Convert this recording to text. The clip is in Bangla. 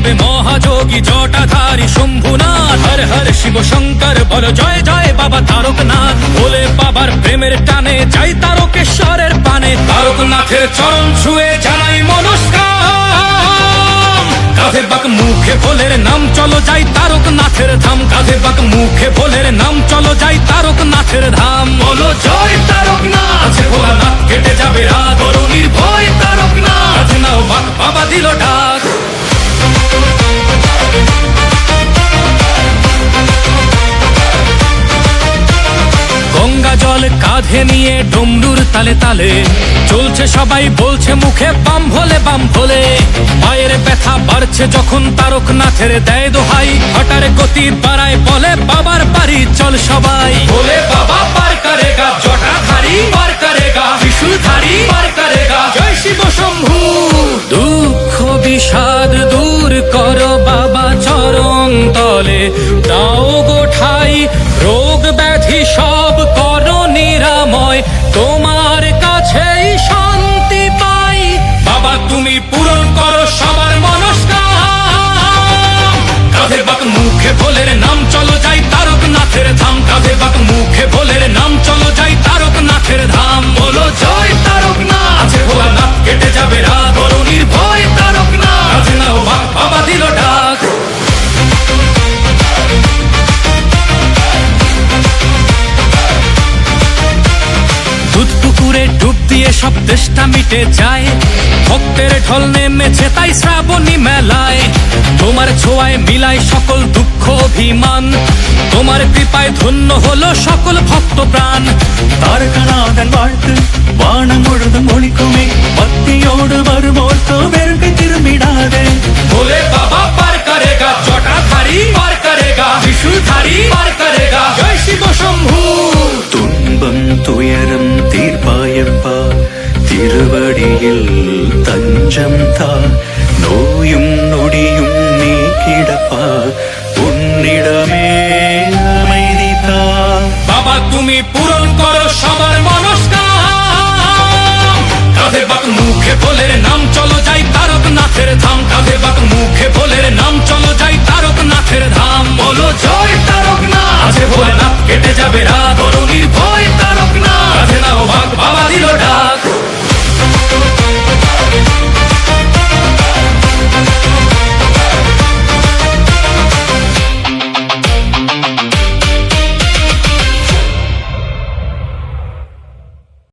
দেবে মহাযোগী জটাধারী শম্ভুনাথ। হর হর শিব শঙ্কর বল জয় জয় বাবা তারকনাথ। বলে বাবার প্রেমের টানে যাই তারকেশ্বরের পানে। তারকনাথের চরণ ছুঁয়ে জানাই নমস্কার। কাঁধে বাক মুখে ভোলের নাম চলো যাই তারকনাথের ধাম। কাঁধে বাক মুখে ভোলের নাম চলো যাই তারকনাথের ধাম। বলো জয় তারকনাথ। আছে ভোলানাথ কেটে যাবে রাত। বড় নির্ভয় তারকনাথ। কাঁধে নাও বাক বাবা দিল ডাক। গঙ্গা জল কাঁধে নিয়ে ডমরুর তালে তালে চলছে সবাই বলছে মুখে বাম ভোলে বাম ভোলে। পায়ের ব্যথা বাড়ছে যখন তারকনাথের দেয় দোহাই। হঠাৎ গতি বাড়ায় বলে বাবার বাড়ি চল সবাই। বলে বাবা পার করেগা জটাধারী পার করেগা ত্রিশূলধারী পার করেগা। জয় শিব শম্ভু। দুঃখ বিষাদ দূর করো বাবা চরণ তলে। দাও গো ঠাই রোগ ব্যাধি সব করো নিরাময়। তোমার কাছেই শান্তি পাই বাবা তুমি পূরণ করো সবার মনস্কাম। কাঁধে বাক মুখে ভোলের নাম চলো যাই তারকনাথের ধাম। কাঁধে বাক মুখে ভোলের নাম চলো যাই তারকনাথের ধাম। বলো জয় তারকনাথ। আছে ভোলানাথ কেটে যাবে রাত। বড় নির্ভয় তারকনাথ। কাঁধে নাও বাক বাবা দিল ডাক। দুধ পুকুরে ডুব দিয়ে সব তেষ্টা মিটে যায়। ভক্তের ঢল নেমেছে তাই শ্রাবণী মেলায়। তোমার ছোঁয়ায় মিলায় সকল দুঃখ অভিমান। তোমার কৃপায় ধন্য হলো সকল ভক্ত প্রাণ। താരകനാഥൻ വാഴ്ത്ത് വാണം മുഴുതും ഒളിക്കുമേ. ഭക്തിയോട് വരുമോർത്തോ വെറുതെ തിരുമിടാതെ. भोले बाबा पार करेगा जटाधारी पार करेगा त्रिशूलधारी पार करेगा। जय शिव शंभू। തുன்பം തുയരം തീർപ്പായപ്പ തിരുവടിയിൽ തഞ്ചം താ. നോയും നൊടിയും നീക്കിടപ്പ ഉന്നിടമേ அமைதி தா. বাবা তুমি পূরণ করো সবার মনস্কাম। কাঁধে বাক মুখে ভোলের নাম চলো যাই তারকনাথের ধাম। কাঁধে বাক মুখে ভোলের নাম চলো যাই তারকনাথের